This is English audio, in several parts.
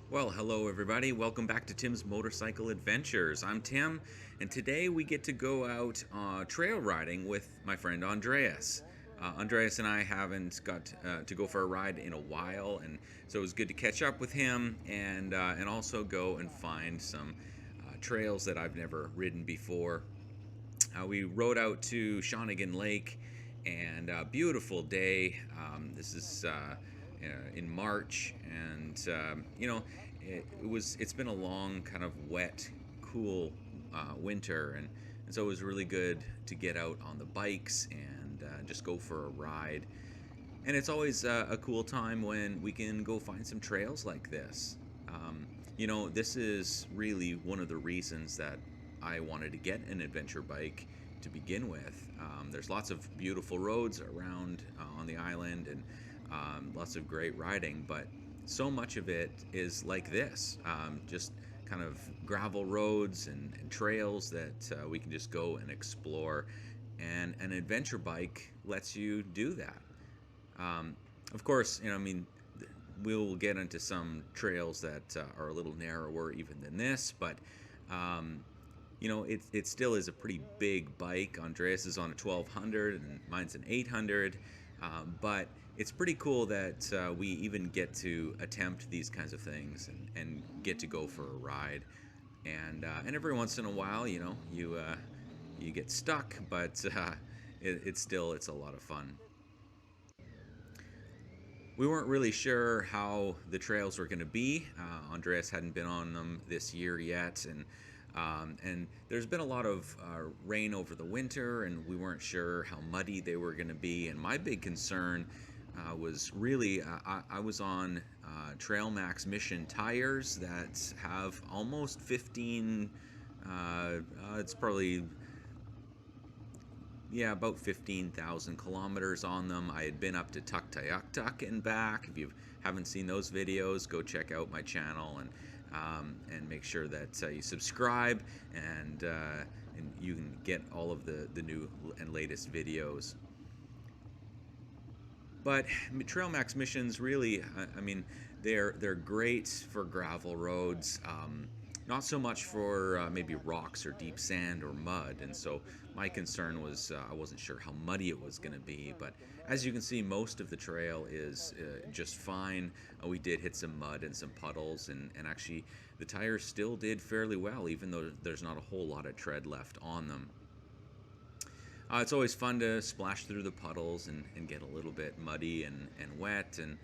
Well, hello everybody. Welcome back to Tim's Motorcycle Adventures. I'm Tim, and today we get to go out trail riding with my friend Andreas. Andreas and I haven't got to go for a ride in a while, and so it was good to catch up with him and also go and find some trails that I've never ridden before. We rode out to Shawnigan Lake, and a beautiful day. This is in March, and it's been a long, kind of wet, cool winter, and so it was really good to get out on the bikes and just go for a ride. And it's always a cool time when we can go find some trails like this. This is really one of the reasons that I wanted to get an adventure bike to begin with. There's lots of beautiful roads around on the island, and lots of great riding, but so much of it is like this, just kind of gravel roads and trails that we can just go and explore, and an adventure bike lets you do that. Of course, we'll get into some trails that are a little narrower even than this, but it still is a pretty big bike. Andreas is on a 1200 and mine's an 800, but it's pretty cool that we even get to attempt these kinds of things and get to go for a ride. And every once in a while, you get stuck, but it's a lot of fun. We weren't really sure how the trails were going to be. Andreas hadn't been on them this year yet, and there's been a lot of rain over the winter, and we weren't sure how muddy they were going to be. And my big concern was really I was on Trail Max Mission tires that have almost 15. It's probably about 15,000 kilometers on them. I had been up to Tuktoyaktuk and back. If you haven't seen those videos, go check out my channel and make sure that you subscribe, and you can get all of the new and latest videos. But Trail Max missions really, they're great for gravel roads. Not so much for maybe rocks or deep sand or mud, and so my concern was I wasn't sure how muddy it was going to be, but as you can see, most of the trail is just fine. We did hit some mud and some puddles, and actually the tires still did fairly well, even though there's not a whole lot of tread left on them. It's always fun to splash through the puddles and get a little bit muddy and wet, and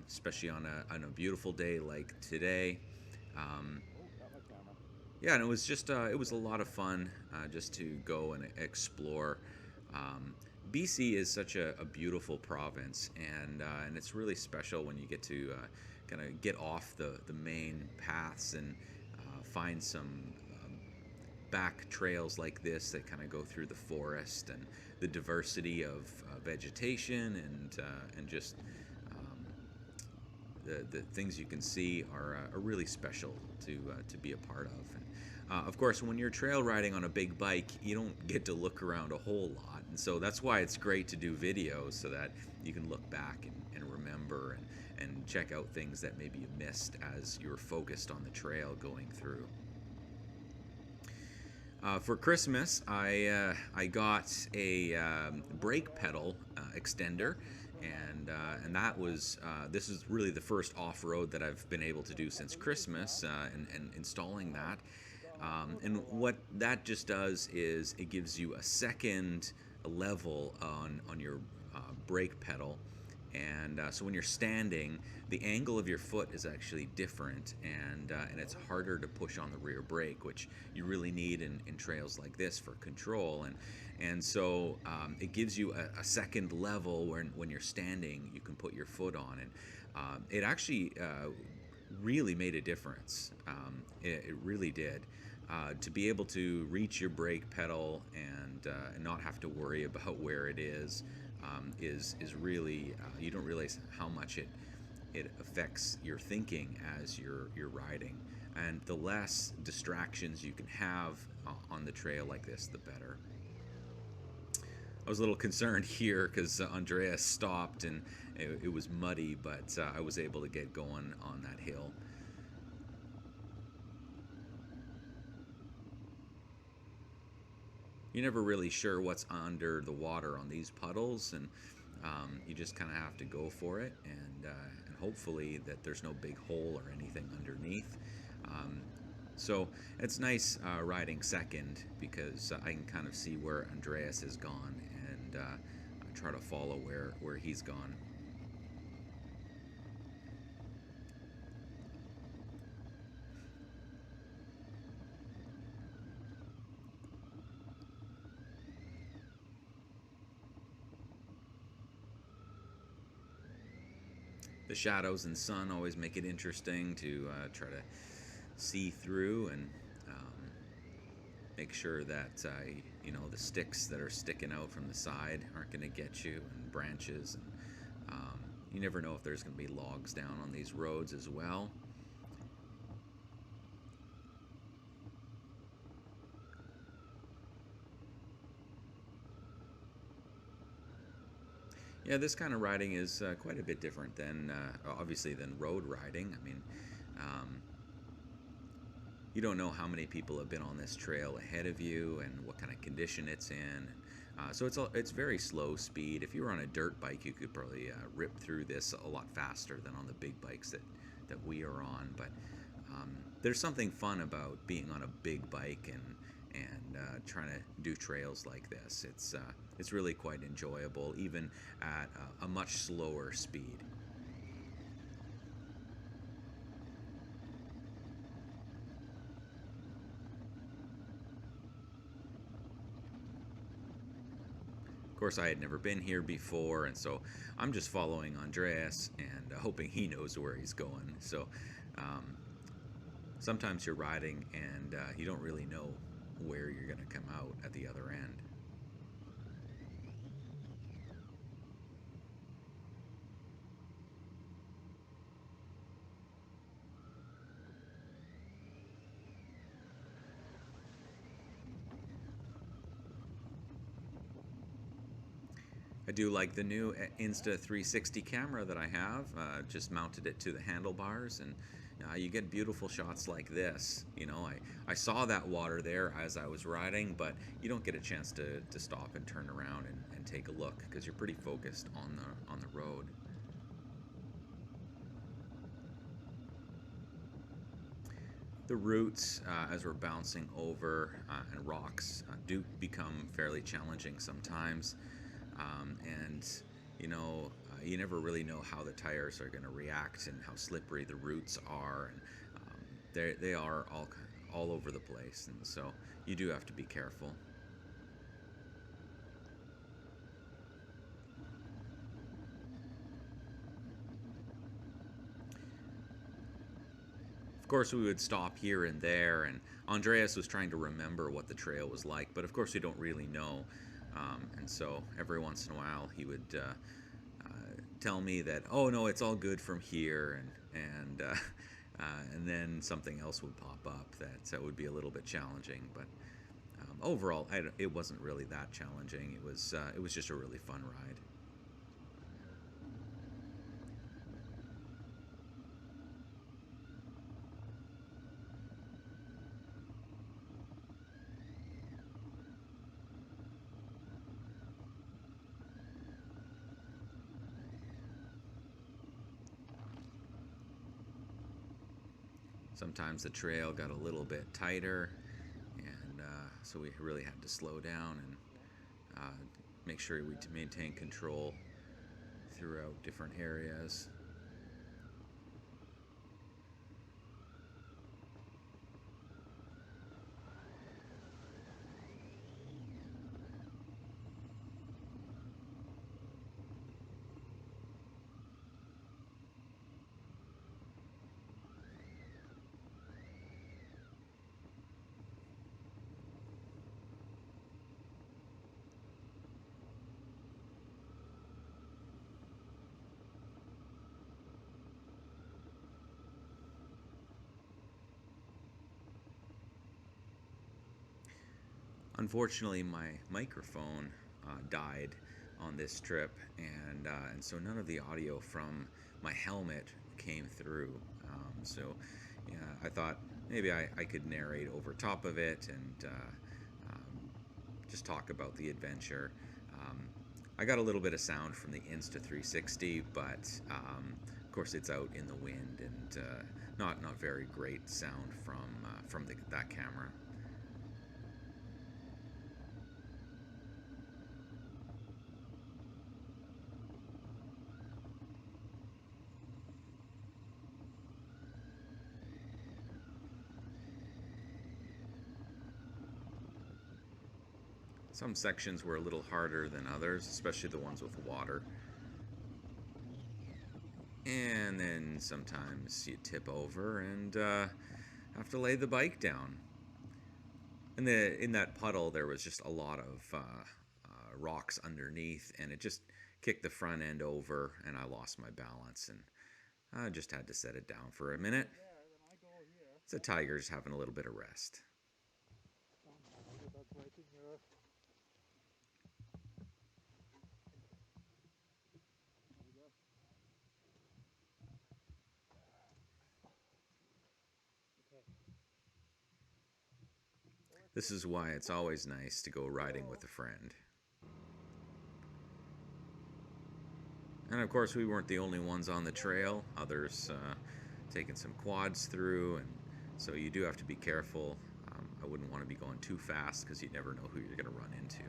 especially on a beautiful day like today. And it was just it was a lot of fun just to go and explore. BC is such a beautiful province, and it's really special when you get to kind of get off the main paths and find some back trails like this that kind of go through the forest, and the diversity of vegetation and just the things you can see are really special to be a part of. And of course, when you're trail riding on a big bike, you don't get to look around a whole lot, and so that's why it's great to do videos, so that you can look back and remember and check out things that maybe you missed as you were focused on the trail going through. For Christmas, I got a brake pedal extender, and that was this is really the first off-road that I've been able to do since Christmas, and installing that. And what that just does is it gives you a second level on your brake pedal. And so when you're standing, the angle of your foot is actually different, and it's harder to push on the rear brake, which you really need in trails like this for control. And so it gives you a second level when you're standing, you can put your foot on. And it actually really made a difference. It really did. To be able to reach your brake pedal and not have to worry about where it is. is really you don't realize how much it affects your thinking as you're riding, and the less distractions you can have on the trail like this, the better. I was a little concerned here because Andreas stopped and it was muddy, but I was able to get going on that hill. You're never really sure what's under the water on these puddles, and you just kind of have to go for it, and hopefully that there's no big hole or anything underneath. Um, so it's nice riding second because I can kind of see where Andreas has gone and try to follow where he's gone. The shadows and sun always make it interesting to try to see through and um, make sure that the sticks that are sticking out from the side aren't going to get you, and branches, and you never know if there's going to be logs down on these roads as well. Yeah, this kind of riding is quite a bit different than obviously than road riding. I mean, um, you don't know how many people have been on this trail ahead of you and what kind of condition it's in. So it's very slow speed. If you were on a dirt bike, you could probably rip through this a lot faster than on the big bikes that we are on. But there's something fun about being on a big bike and trying to do trails like this. It's really quite enjoyable, even at a much slower speed. Of course, I had never been here before, and so I'm just following Andreas and hoping he knows where he's going. So um, sometimes you're riding and you don't really know where you're going to come out at the other end. I do like the new Insta 360 camera that I have. Just mounted it to the handlebars, and you get beautiful shots like this. I saw that water there as I was riding, but you don't get a chance to stop and turn around and take a look because you're pretty focused on the road. The roots, as we're bouncing over and rocks, do become fairly challenging sometimes. And you never really know how the tires are going to react and how slippery the roots are, and they are all over the place, and so you do have to be careful. Of course, we would stop here and there, and Andreas was trying to remember what the trail was like, but of course, we don't really know. And so every once in a while, he would tell me that, oh no, it's all good from here, and then something else would pop up that would be a little bit challenging. But overall, it wasn't really that challenging. It was just a really fun ride. Sometimes the trail got a little bit tighter, and so we really had to slow down and make sure we maintain control throughout different areas. Unfortunately, my microphone died on this trip, and so none of the audio from my helmet came through. So yeah, I thought maybe I could narrate over top of it and just talk about the adventure. Um, I got a little bit of sound from the Insta360, but of course it's out in the wind and not very great sound from that camera. Some sections were a little harder than others, especially the ones with water. And then sometimes you tip over and have to lay the bike down. And in that puddle, there was just a lot of rocks underneath, and it just kicked the front end over, and I lost my balance, and I just had to set it down for a minute. The tiger's having a little bit of rest. This is why it's always nice to go riding with a friend. And of course, we weren't the only ones on the trail. Others taking some quads through, and so you do have to be careful. I wouldn't want to be going too fast because you never know who you're going to run into.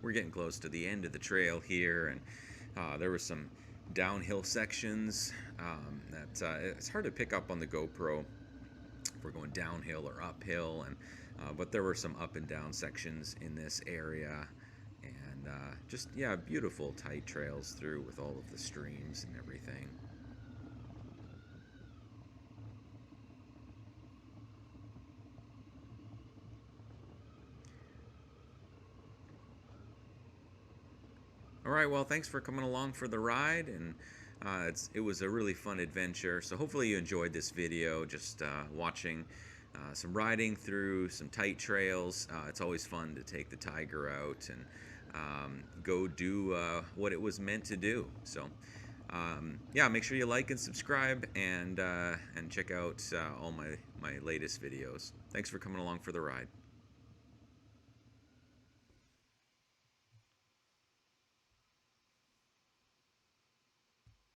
We're getting close to the end of the trail here, and there were some downhill sections that it's hard to pick up on the GoPro if we're going downhill or uphill, and but there were some up and down sections in this area, and just yeah, beautiful tight trails through with all of the streams and everything. All right, well, thanks for coming along for the ride, and it was a really fun adventure. So hopefully you enjoyed this video, just watching some riding through some tight trails. It's always fun to take the Tiger out and go do what it was meant to do. So yeah, make sure you like and subscribe, and check out all my latest videos. Thanks for coming along for the ride.